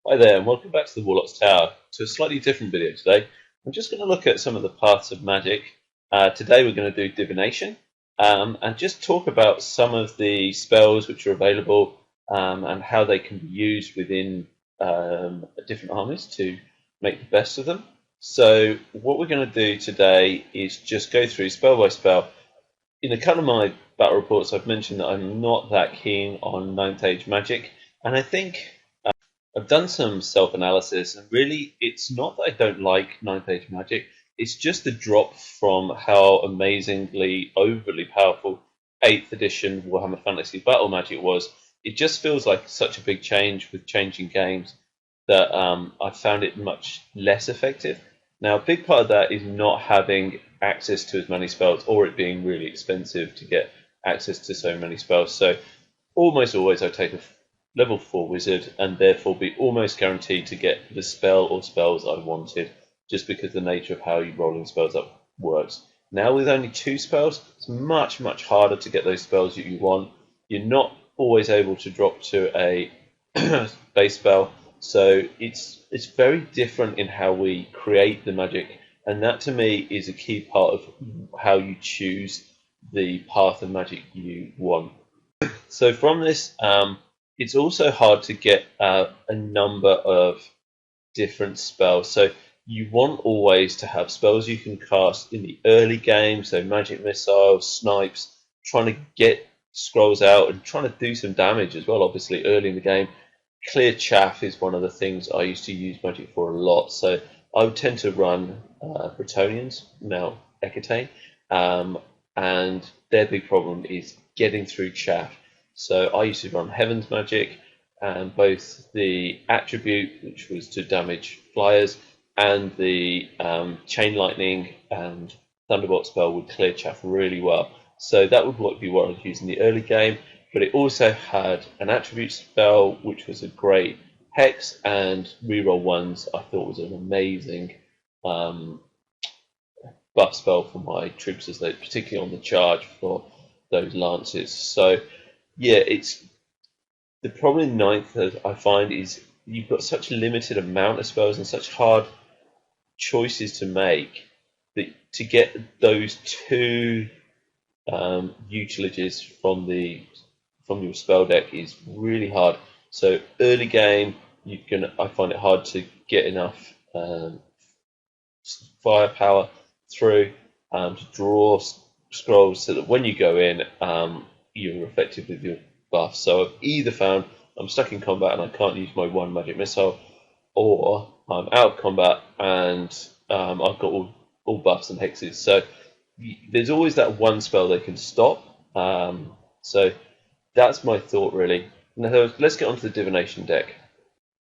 Hi there, and welcome back to the Warlock's Tower, to a slightly different video today. I'm just going to look at some of the paths of magic. Today we're going to do Divination, and just talk about some of the spells which are available and how they can be used within different armies to make the best of them. So what we're going to do today is just go through spell by spell. In a couple of my battle reports I've mentioned that I'm not that keen on 9th Age magic, and I think I've done some self-analysis, and really it's not that I don't like 9th Age magic, it's just the drop from how amazingly overly powerful 8th edition Warhammer Fantasy Battle Magic was. It just feels like such a big change with changing games that I found it much less effective. Now, a big part of that is not having access to as many spells, or it being really expensive to get access to so many spells. So almost always I take a level 4 wizard and therefore be almost guaranteed to get the spell or spells I wanted, just because the nature of how you rolling spells up works. Now with only 2 spells, it's much harder to get those spells that you want. You're not always able to drop to a base spell, so it's very different in how we create the magic, and that to me is a key part of how you choose the path of magic you want. So from this, it's also hard to get a number of different spells. So you want always to have spells you can cast in the early game, so magic missiles, snipes, trying to get scrolls out and trying to do some damage as well, obviously early in the game. Clear chaff is one of the things I used to use magic for a lot, so I would tend to run Bretonnians, now Ecatane, and their big problem is getting through chaff. So I used to run Heaven's Magic, and both the attribute, which was to damage flyers, and the Chain Lightning and Thunderbolt spell would clear chaff really well. So that would be what I would use in the early game, but it also had an attribute spell, which was a great Hex, and reroll ones I thought was an amazing buff spell for my troops, as they, particularly on the charge for those lances. So yeah, it's the problem in 9th that I find is you've got such a limited amount of spells and such hard choices to make that to get those 2 utilities from your spell deck is really hard. So early game, I find it hard to get enough firepower through to draw scrolls so that when you go in, you're effective with your buff. So I've either found I'm stuck in combat and I can't use my 1 magic missile, or I'm out of combat and I've got all buffs and hexes. So there's always that one spell they can stop. So that's my thought really. Now let's get onto the Divination deck.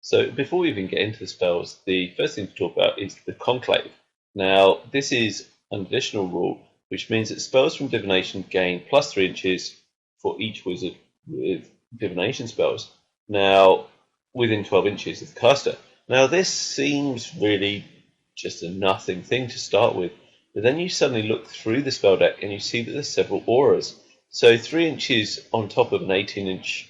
So before we even get into the spells, the first thing to talk about is the Conclave. Now this is an additional rule, which means that spells from Divination gain plus 3 inches for each wizard with Divination spells. Now, within 12 inches of the caster. Now, this seems really just a nothing thing to start with, but then you suddenly look through the spell deck and you see that there's several auras. So 3 inches on top of an 18-inch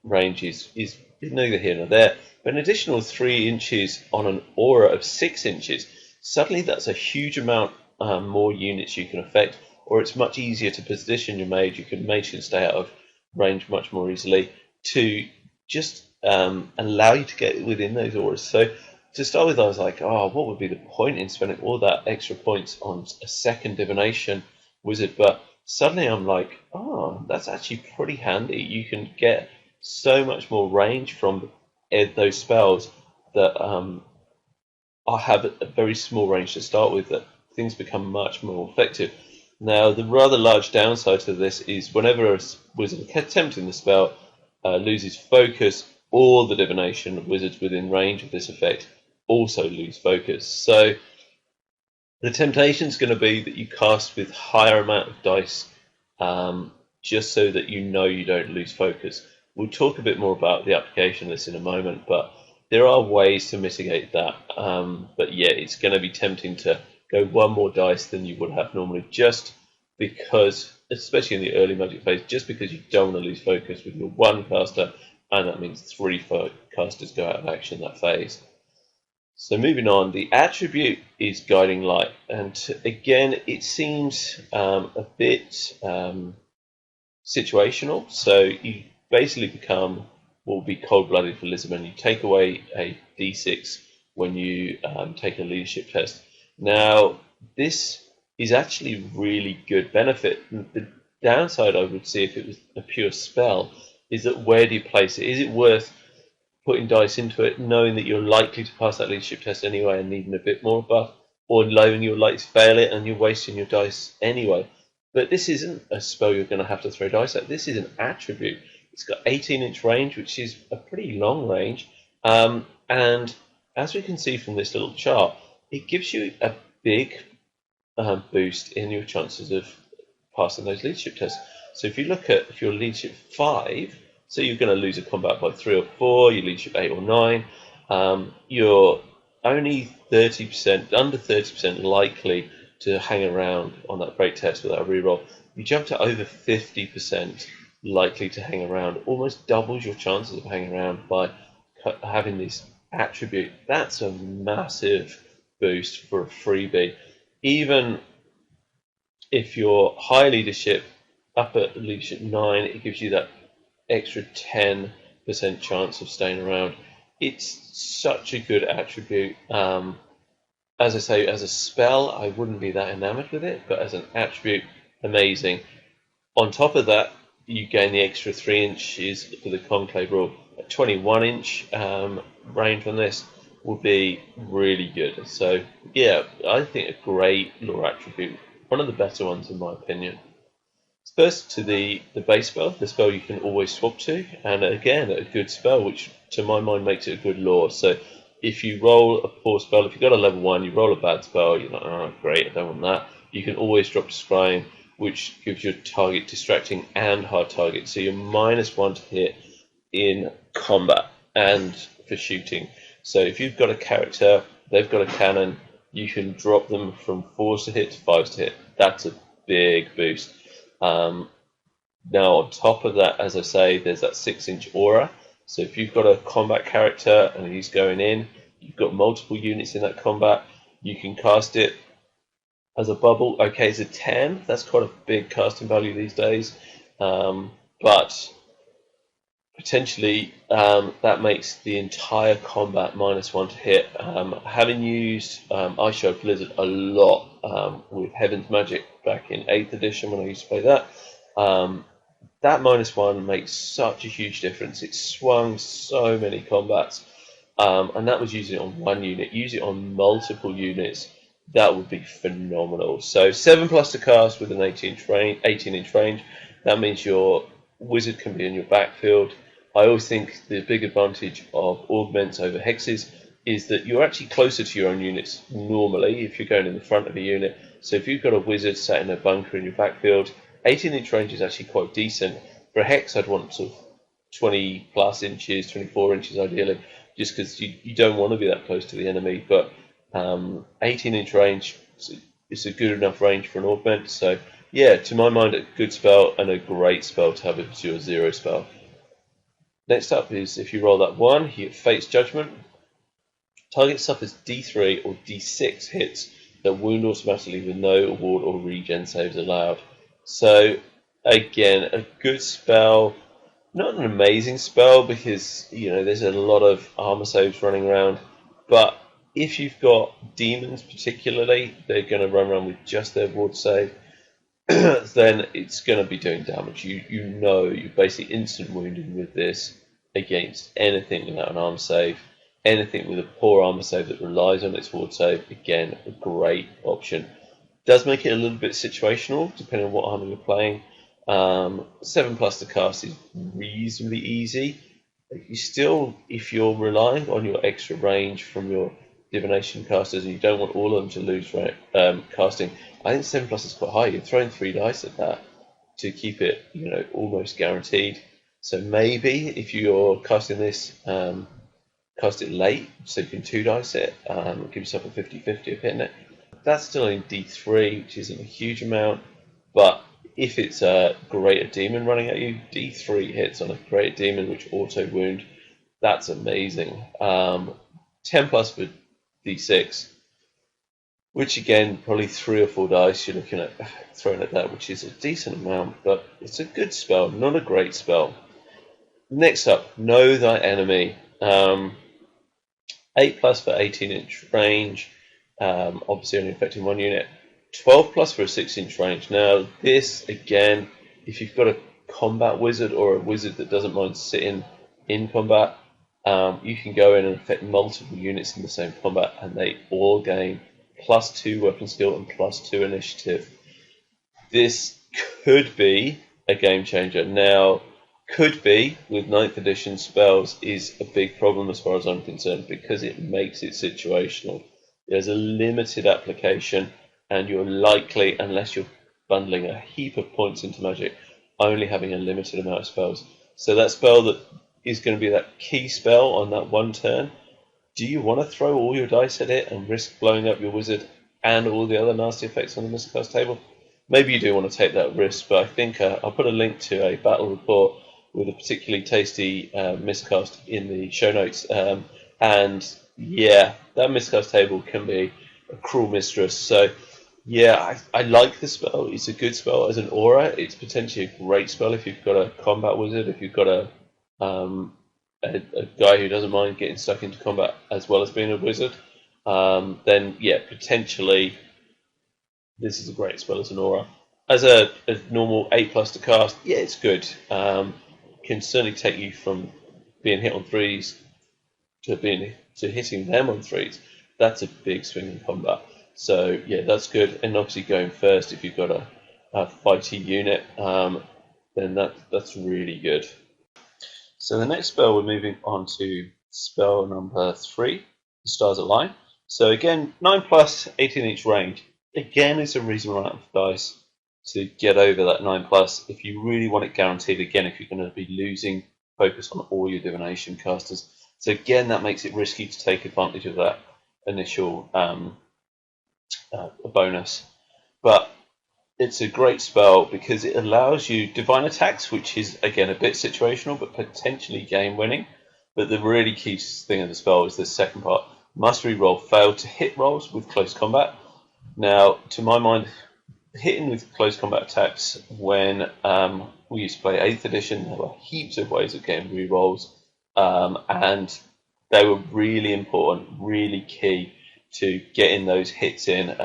range is neither here nor there, but an additional 3 inches on an aura of 6 inches, suddenly that's a huge amount more units you can affect, or it's much easier to position your mage. You can mage and stay out of range much more easily to just allow you to get within those auras. So to start with, I was like, oh, what would be the point in spending all that extra points on a second Divination wizard? But suddenly I'm like, oh, that's actually pretty handy. You can get so much more range from those spells that I have a very small range to start with, that things become much more effective. Now, the rather large downside to this is whenever a wizard attempting the spell loses focus, all the Divination wizards within range of this effect also lose focus. So the temptation is going to be that you cast with higher amount of dice, just so that you know you don't lose focus. We'll talk a bit more about the application of this in a moment, but there are ways to mitigate that. But yeah, it's going to be tempting to go 1 more dice than you would have normally, just because, especially in the early magic phase, just because you don't want to lose focus with your 1 caster and that means 3 casters go out of action that phase. So moving on, the attribute is Guiding Light, and again it seems a bit situational. So you basically become what will be cold-blooded for Lisbon. You take away a d6 when you take a leadership test. Now this is actually really good benefit. The downside I would see if it was a pure spell is that where do you place it? Is it worth putting dice into it, knowing that you're likely to pass that leadership test anyway and needing a bit more buff, or knowing you're likely to fail it and you're wasting your dice anyway? But this isn't a spell you're going to have to throw dice at. This is an attribute. It's got 18-inch range, which is a pretty long range. And as we can see from this little chart, it gives you a big boost in your chances of passing those leadership tests. So if you look at if you're leadership 5, so you're going to lose a combat by 3 or 4, you leadership 8 or 9, you're only 30%, under 30% likely to hang around on that break test without a reroll. You jump to over 50% likely to hang around, almost doubles your chances of hanging around by having this attribute. That's a massive boost for a freebie. Even if you're high leadership, up at leadership 9, it gives you that extra 10% chance of staying around. It's such a good attribute. As I say, as a spell, I wouldn't be that enamored with it, but as an attribute, amazing. On top of that, you gain the extra 3 inches for the conclave rule. A 21-inch range on this will be really good. So yeah, I think a great lore attribute, one of the better ones in my opinion. First to the base spell, the spell you can always swap to, and again a good spell, which to my mind makes it a good lore. So if you roll a poor spell, if you've got a level 1, you roll a bad spell, you're like, oh great, I don't want that. You can always drop to Scrying, which gives your target distracting and hard target. So you're -1 to hit in combat and for shooting. So if you've got a character, they've got a cannon, you can drop them from 4s to hit to 5s to hit. That's a big boost. Now on top of that, as I say, there's that 6-inch aura. So if you've got a combat character and he's going in, you've got multiple units in that combat, you can cast it as a bubble. Okay, it's a 10. That's quite a big casting value these days. But potentially that makes the entire combat -1 to hit. Having used Ice Shard Blizzard a lot with Heaven's Magic back in 8th edition when I used to play that, that -1 makes such a huge difference. It swung so many combats, and that was using it on one unit. Use it on multiple units, that would be phenomenal. So 7+ to cast with an 18-inch range. That means your wizard can be in your backfield. I always think the big advantage of augments over hexes is that you're actually closer to your own units normally if you're going in the front of a unit. So if you've got a wizard sat in a bunker in your backfield, 18-inch range is actually quite decent. For a hex, I'd want sort of 20+ inches, 24 inches ideally, just because you don't want to be that close to the enemy. But 18-inch range is a good enough range for an augment. So yeah, to my mind, a good spell and a great spell to have as your 0 spell. Next up is if you roll that 1, you get Fate's Judgment. Target suffers D3 or D6 hits that wound automatically with no award or regen saves allowed. So again, a good spell, not an amazing spell because there's a lot of armor saves running around, but if you've got demons particularly, they're going to run around with just their ward save, then it's going to be doing damage. You're basically instant wounding with this against anything without an armor save. Anything with a poor armor save that relies on its ward save, again, a great option. Does make it a little bit situational depending on what armor you're playing. 7+ to cast is reasonably easy. If you're relying on your extra range from your divination casters and you don't want all of them to lose casting, I think 7+ is quite high. You're throwing 3 dice at that to keep it almost guaranteed. So maybe if you're casting this, cast it late, so you can 2 dice it, give yourself a 50-50 of hitting it. That's still in D3, which isn't a huge amount, but if it's a greater demon running at you, D3 hits on a greater demon which auto wound. That's amazing. 10 plus for D6, which again, probably 3 or 4 dice you're looking at throwing at that, which is a decent amount, but it's a good spell, not a great spell. Next up, Know Thy Enemy. 8 plus for 18-inch range, obviously only affecting 1 unit. 12 plus for a 6-inch range. Now, this, again, if you've got a combat wizard or a wizard that doesn't mind sitting in combat, you can go in and affect multiple units in the same combat, and they all gain +2 weapon skill and +2 initiative. This could be a game changer. Now, could be with 9th edition spells is a big problem as far as I'm concerned, because it makes it situational. There's a limited application, and you're likely, unless you're bundling a heap of points into Magic, only having a limited amount of spells. So that spell that is going to be that key spell on that one turn, do you want to throw all your dice at it and risk blowing up your wizard and all the other nasty effects on the miscast table? Maybe you do want to take that risk, but I think I'll put a link to a battle report with a particularly tasty miscast in the show notes. And yeah, that miscast table can be a cruel mistress. So yeah, I like the spell. It's a good spell as an aura. It's potentially a great spell if you've got a combat wizard, if you've got a guy who doesn't mind getting stuck into combat as well as being a wizard. Then yeah, potentially this is a great spell as an aura. As a normal 8 plus to cast, yeah, it's good. Can certainly take you from being hit on 3s to hitting them on 3s. That's a big swing in combat. So yeah, that's good. And obviously going first, if you've got a fighty unit, then that's really good. So the next spell, we're moving on to spell number 3, the Stars Align. So again, 9 plus, 18-inch range. Again, it's a reasonable amount of dice to get over that 9 plus. If you really want it guaranteed, again, if you're going to be losing focus on all your divination casters. So again, that makes it risky to take advantage of that initial bonus. But it's a great spell because it allows you divine attacks, which is again a bit situational but potentially game winning. But the really key thing of the spell is the second part: must reroll failed to hit rolls with close combat. Now, to my mind, hitting with close combat attacks when we used to play 8th edition, there were heaps of ways of getting rerolls, and they were really important, really key to getting those hits in.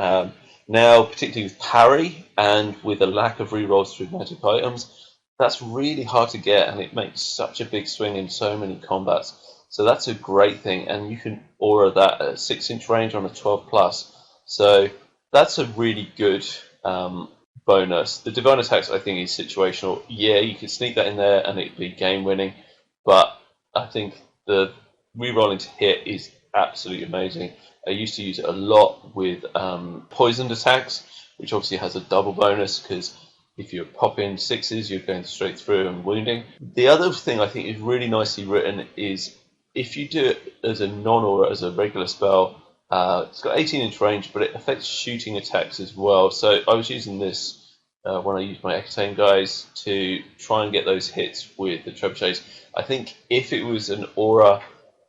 Now, particularly with parry and with a lack of rerolls through magic items, that's really hard to get, and it makes such a big swing in so many combats. So that's a great thing, and you can aura that at 6-inch range on a 12 plus. So that's a really good bonus. The divine attacks, I think, is situational. Yeah, you could sneak that in there and it'd be game winning, but I think the rerolling to hit is absolutely amazing. I used to use it a lot with poisoned attacks, which obviously has a double bonus because if you're popping 6s, you're going straight through and wounding. The other thing I think is really nicely written is if you do it as a non-aura, as a regular spell, it's got 18-inch range, but it affects shooting attacks as well. So I was using this when I used my Ecatane guys to try and get those hits with the trebuchets. I think if it was an aura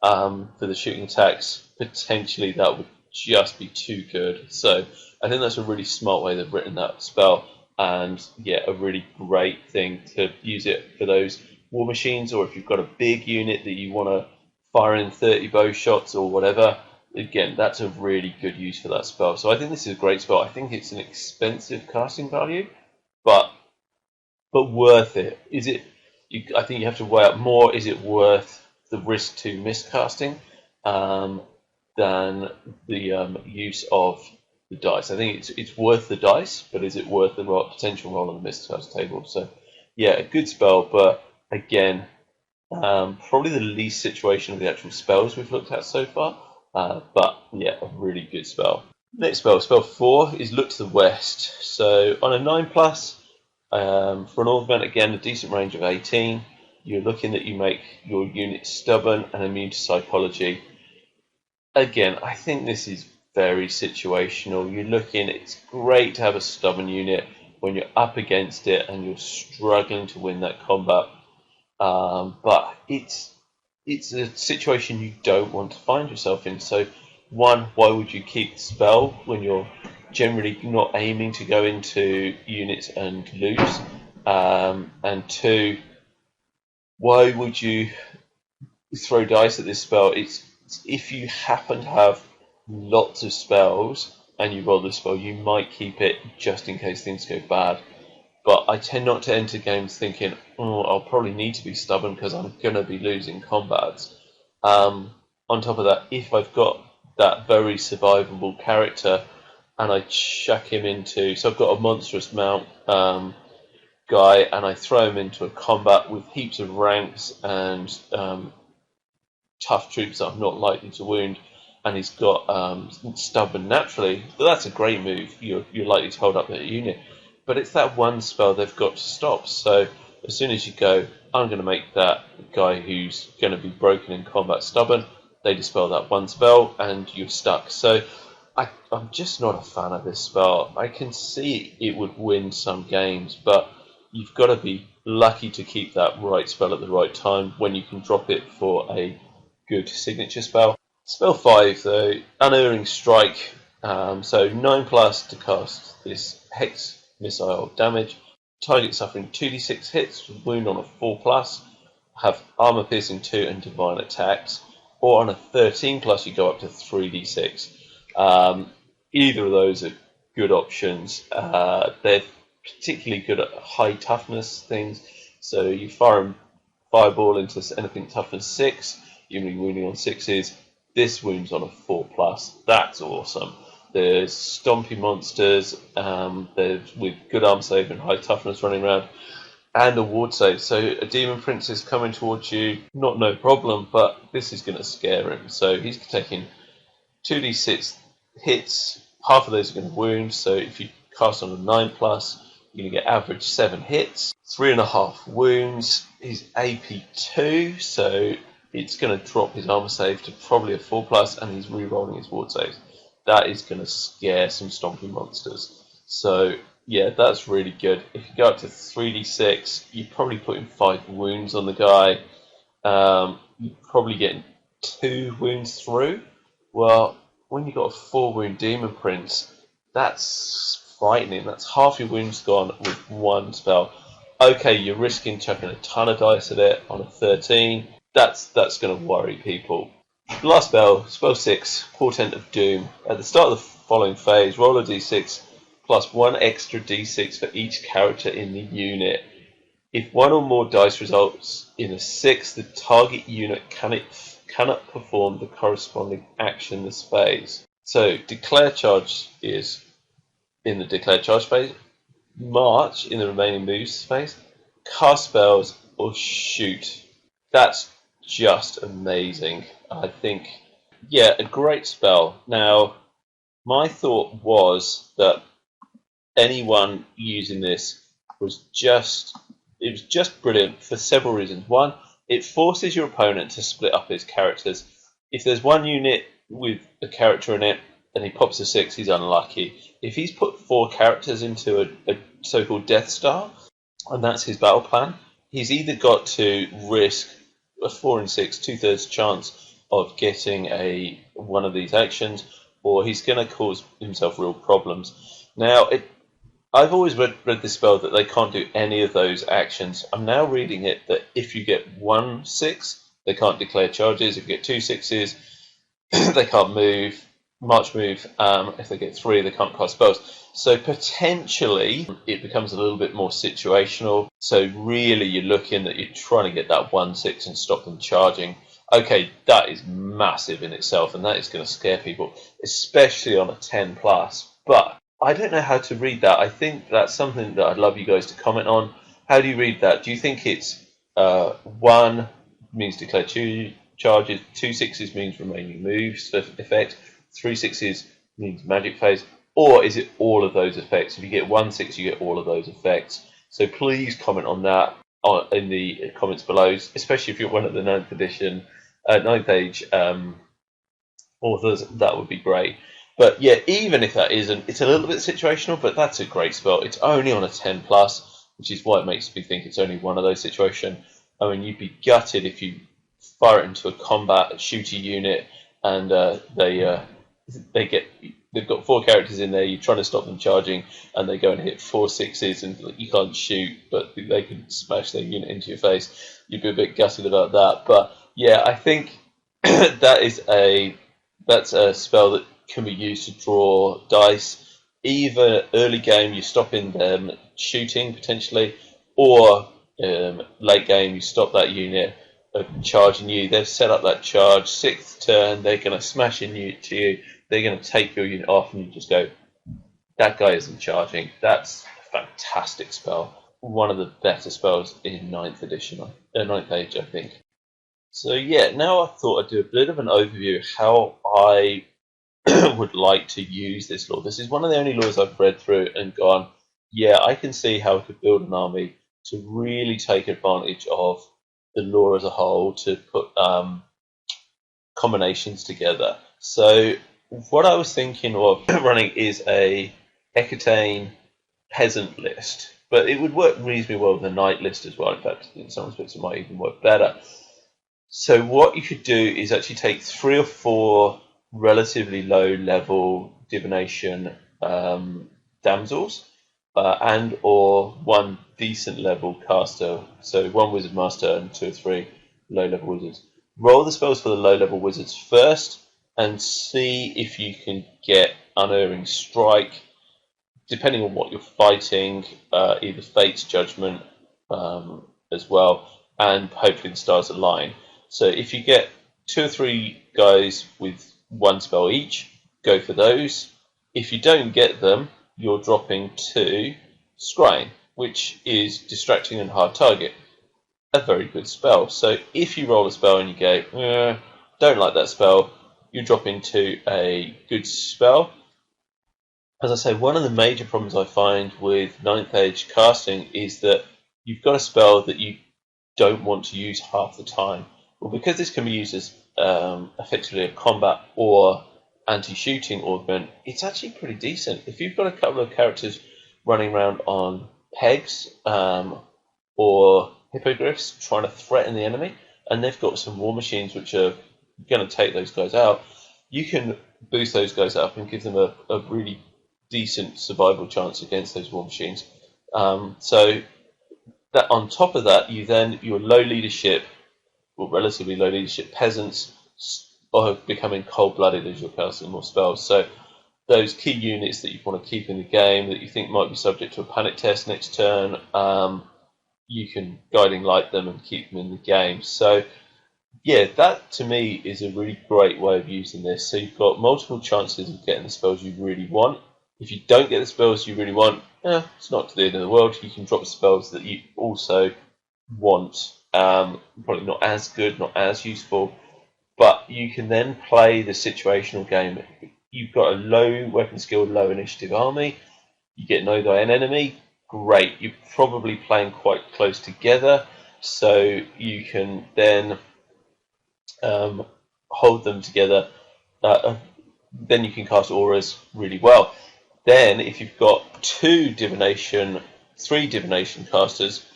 for the shooting attacks, potentially that would just be too good. So I think that's a really smart way they've written that spell, and yeah, a really great thing to use it for those war machines, or if you've got a big unit that you want to fire in 30 bow shots or whatever. Again, that's a really good use for that spell. So I think this is a great spell. I think it's an expensive casting value, but worth it. Is it? I think you have to weigh up more. Is it worth the risk to miscasting than the use of the dice? I think it's worth the dice, but is it worth the potential roll on the miscast table? So yeah, a good spell, but again, probably the least situation of the actual spells we've looked at so far. But yeah, a really good spell. Next spell, spell 4, is Look to the West. So on a 9 plus, for an augment, again, a decent range of 18. You're looking that you make your unit stubborn and immune to psychology. Again, I think this is very situational. You're looking, it's great to have a stubborn unit when you're up against it and you're struggling to win that combat. But it's a situation you don't want to find yourself in. So, one, why would you keep the spell when you're generally not aiming to go into units and lose? And two, why would you throw dice at this spell? It's if you happen to have lots of spells and you roll the spell, you might keep it just in case things go bad. But I tend not to enter games thinking, oh, I'll probably need to be stubborn because I'm going to be losing combats. On top of that, if I've got that very survivable character and I chuck him into... So I've got a monstrous mount guy and I throw him into a combat with heaps of ranks and tough troops that I'm not likely to wound, and he's got stubborn naturally, well, that's a great move. You're likely to hold up that unit. But it's that one spell they've got to stop. So as soon as you go, I'm going to make that guy who's going to be broken in combat stubborn, they dispel that one spell and you're stuck. So I'm just not a fan of this spell. I can see it would win some games, but you've got to be lucky to keep that right spell at the right time when you can drop it for a good signature spell. Spell 5 though, Unerring Strike. So 9+ to cast this Hex missile damage. Target suffering 2d6 hits with wound on a 4+, have armor piercing 2 and divine attacks, or on a 13+ you go up to 3d6. Either of those are good options. They're particularly good at high toughness things. So you fire a fireball into anything toughness 6, you're going to be wounding on 6s. This wounds on a 4+. That's awesome. There's stompy monsters, there's with good arm save and high toughness running around, and a ward save. So a demon prince is coming towards you, not no problem, but this is going to scare him. So he's taking 2d6 hits, half of those are going to wound. So if you cast on a 9+, you're going to get average 7 hits, 3.5 wounds. He's AP 2, so it's going to drop his armor save to probably a 4+, and he's re-rolling his ward saves. That is going to scare some stompy monsters. So, yeah, that's really good. If you go up to 3d6, you're probably putting 5 wounds on the guy. You're probably getting 2 wounds through. Well, when you've got a 4-wound Demon Prince, that's frightening. That's half your wounds gone with one spell. Okay, you're risking chucking a ton of dice at it on a 13. That's going to worry people. Last spell, spell 6, Portent of Doom. At the start of the following phase, roll a d6 plus 1 extra d6 for each character in the unit. If one or more dice results in a 6, the target unit cannot perform the corresponding action this phase. So, Declare Charge is in the Declare Charge phase, March in the remaining moves phase, cast spells, or shoot. That's just amazing. I think, yeah, a great spell. Now, my thought was that anyone using this was just brilliant for several reasons. One, it forces your opponent to split up his characters. If there's one unit with a character in it and he pops a 6, he's unlucky. If he's put 4 characters into a so-called Death Star, and that's his battle plan, he's either got to risk a 4 and 6, 2/3 chance of getting one of these actions, or he's going to cause himself real problems. Now, I've always read this spell that they can't do any of those actions. I'm now reading it that if you get 1 6, they can't declare charges. If you get 2 6s, they can't march move. If they get 3, they can't cast spells. So potentially it becomes a little bit more situational. So really you're looking that you're trying to get that 1 6 and stop them charging. Okay, that is massive in itself, and that is going to scare people, especially on a 10+. But I don't know how to read that. I think that's something that I'd love you guys to comment on. How do you read that? Do you think it's 1 means declare 2 charges, 2 6s means remaining moves for effect, 3 6s means magic phase, or is it all of those effects? If you get 1 6, you get all of those effects. So please comment on that in the comments below, especially if you're one of the 9th age authors. That would be great. But yeah, even if that isn't, it's a little bit situational, but that's a great spell. It's only on a 10 plus, which is why it makes me think it's only one of those situations. I mean, you'd be gutted if you fire it into a combat shooter unit and they've got 4 characters in there. You're trying to stop them charging, and they go and hit 4 sixes, and you can't shoot, but they can smash their unit into your face. You'd be a bit gutted about that. But yeah, I think that's a spell that can be used to draw dice. Either early game you're stopping them shooting potentially, or late game you stop that unit charging you. They've set up that charge, 6th turn, they're going to smash into you, they're going to take your unit off, and you just go, that guy isn't charging. That's a fantastic spell. One of the better spells in 9th edition, 9th age, I think. So yeah, now I thought I'd do a bit of an overview of how I would like to use this lore. This is one of the only lores I've read through and gone, yeah, I can see how I could build an army to really take advantage of the lore as a whole, to put combinations together. So what I was thinking of running is a Hecatane peasant list, but it would work reasonably well with a knight list as well. In fact, in some respects it might even work better. So what you could do is actually take 3 or 4 relatively low level divination damsels and or 1 decent level caster, so 1 wizard master and 2 or 3 low level wizards. Roll the spells for the low level wizards first and see if you can get Unerring Strike, depending on what you're fighting, either Fate's Judgment as well, and hopefully the stars align. So if you get 2 or 3 guys with 1 spell each, go for those. If you don't get them, you're dropping to Scrying, which is Distracting and Hard Target. A very good spell. So if you roll a spell and you go, don't like that spell, you drop into a good spell. As I say, one of the major problems I find with 9th age casting is that you've got a spell that you don't want to use half the time. Well, because this can be used as effectively a combat or anti-shooting augment, it's actually pretty decent. If you've got a couple of characters running around on pegs or hippogriffs trying to threaten the enemy, and they've got some war machines which are going to take those guys out, you can boost those guys up and give them a really decent survival chance against those war machines. So that on top of that, your low leadership, or relatively low leadership peasants are becoming cold-blooded as you're casting more spells. So those key units that you want to keep in the game that you think might be subject to a panic test next turn, you can guiding light them and keep them in the game. So yeah, that to me is a really great way of using this. So you've got multiple chances of getting the spells you really want. If you don't get the spells you really want, it's not to the end of the world. You can drop spells that you also want. Probably not as good, not as useful, but you can then play the situational game. You've got a low weapon skill, low initiative army. You get know thy enemy. Great. You're probably playing quite close together, so you can then hold them together. Then you can cast auras really well. Then, if you've got 3 divination casters,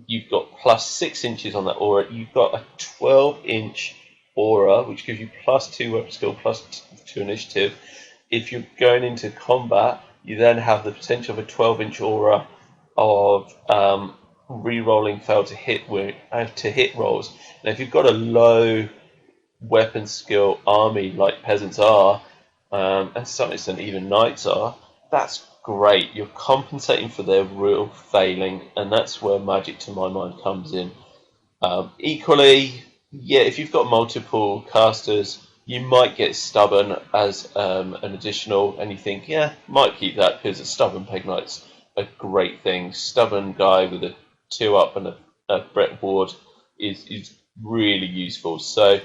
you've got plus 6 inches on that aura. You've got a 12-inch aura, which gives you plus 2 weapon skill, plus 2 initiative. If you're going into combat, you then have the potential of a 12-inch aura of re-rolling fail to hit rolls. Now, if you've got a low weapon skill army like peasants are, and to some extent even knights are, that's great. You're compensating for their real failing, and that's where magic, to my mind, comes in. Equally, yeah, if you've got multiple casters, you might get stubborn as an additional, and you think, yeah, might keep that because a stubborn peg knight's a great thing. Stubborn guy with a 2-up and a Brett Ward is really useful. So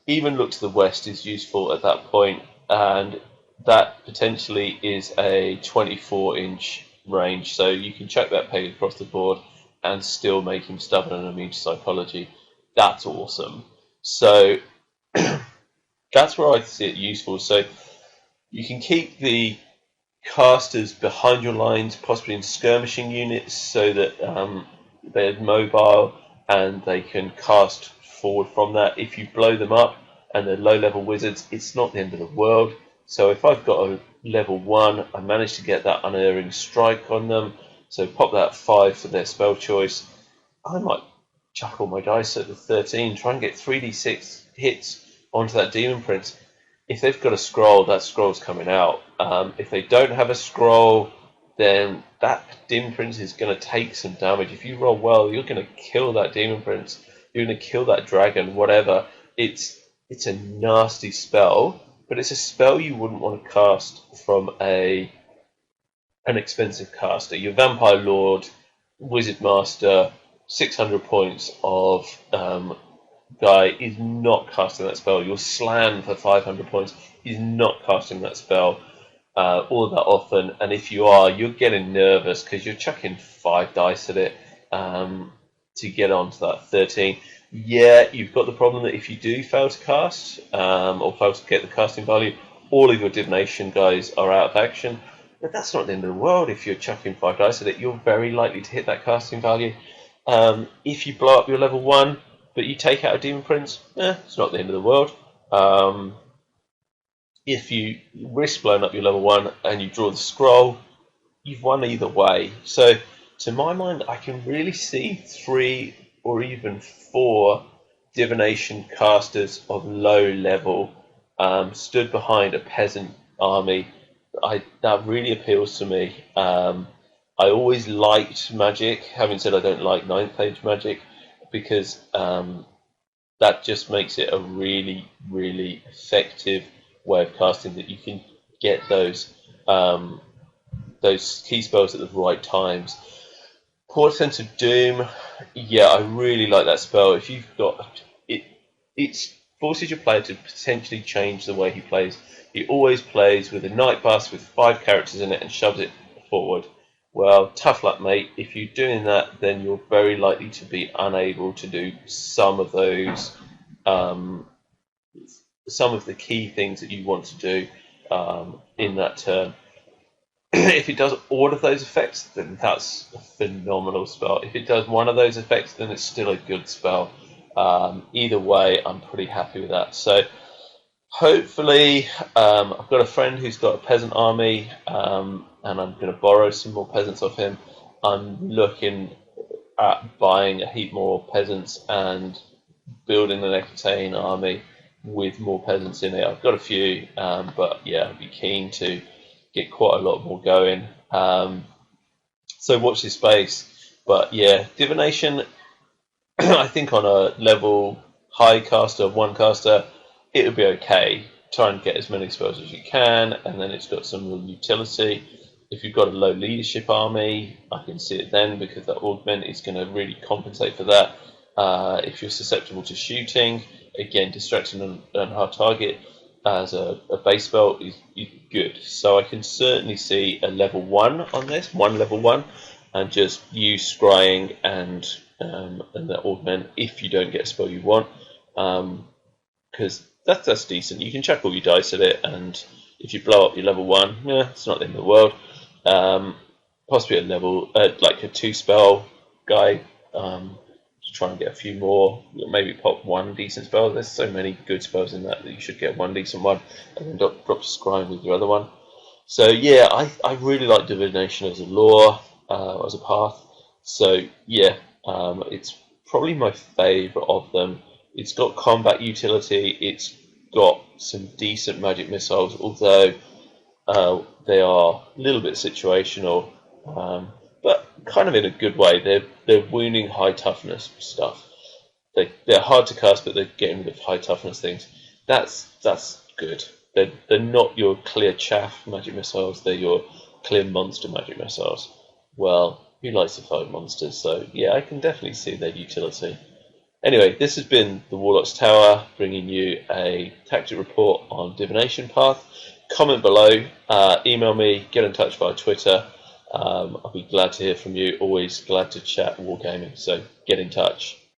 even Look to the West is useful at that point, and that potentially is a 24-inch range. So you can chuck that peg across the board and still make him stubborn and immune to psychology. That's awesome. So that's where I see it useful. So You can keep the casters behind your lines, possibly in skirmishing units, so that they're mobile and they can cast forward from that. If you blow them up and they're low-level wizards, it's not the end of the world. So if I've got a level 1, I managed to get that unerring strike on them, so pop that 5 for their spell choice. I might chuck all my dice at the 13, try and get 3d6 hits onto that Demon Prince. If they've got a scroll, that scroll's coming out. If they don't have a scroll, then that Demon Prince is going to take some damage. If you roll well, you're going to kill that Demon Prince. You're going to kill that dragon, whatever. It's a nasty spell, but it's a spell you wouldn't want to cast from an expensive caster. Your Vampire Lord, Wizard Master, 600 points of guy is not casting that spell. Your Slan for 500 points is not casting that spell all that often. And if you are, you're getting nervous because you're chucking 5 dice at it to get onto that 13. Yeah, you've got the problem that if you do fail to cast or fail to get the casting value, all of your divination guys are out of action. But that's not the end of the world. If you're chucking 5 dice at it, you're very likely to hit that casting value. If you blow up your level 1, but you take out a Demon Prince, it's not the end of the world. If you risk blowing up your level 1 and you draw the scroll, you've won either way. So, to my mind, I can really see 3 or even 4 divination casters of low level stood behind a peasant army. That really appeals to me. I always liked magic, having said I don't like 9th age magic, because that just makes it a really, really effective way of casting, that you can get those key spells at the right times. Portent of Doom, yeah, I really like that spell. If you've got it, it forces your player to potentially change the way he plays. He always plays with a night bus with 5 characters in it and shoves it forward. Well, tough luck, mate. If you're doing that, then you're very likely to be unable to do some of those, some of the key things that you want to do in that turn. If it does all of those effects, then that's a phenomenal spell. If it does one of those effects, then it's still a good spell. Either way, I'm pretty happy with that. So hopefully, I've got a friend who's got a peasant army, and I'm going to borrow some more peasants off him. I'm looking at buying a heap more peasants and building an Equitane army with more peasants in it. I've got a few, but yeah, I'd be keen to get quite a lot more going. So watch this space. But yeah, Divination, I think on a level high caster, 1 caster, it would be okay. Try and get as many spells as you can, and then it's got some real utility. If you've got a low leadership army, I can see it then, because that augment is going to really compensate for that. If you're susceptible to shooting, again, distraction and hard target as a base spell is good. So I can certainly see a level 1 on this, one level 1, and just use scrying and that augment if you don't get a spell you want, because that's decent. You can chuck all your dice at it, and if you blow up your level 1, it's not the end of the world. Possibly a level like a 2 spell guy. Try and get a few more, maybe pop 1 decent spell. There's so many good spells in that you should get 1 decent one, and then drop scrying with your other one. So yeah, I really like Divination as a lore, as a path. So yeah, it's probably my favourite of them. It's got combat utility, it's got some decent magic missiles, although they are a little bit situational, but kind of in a good way. They're wounding high toughness stuff. They're hard to cast, but they're getting rid of high toughness things. That's good. They're not your clear chaff magic missiles. They're your clear monster magic missiles. Well, who likes to fight monsters? So yeah, I can definitely see their utility. Anyway, this has been the Warlock's Tower, bringing you a tactic report on Divination Path. Comment below, email me, get in touch via Twitter. I'll be glad to hear from you. Always glad to chat wargaming, so get in touch.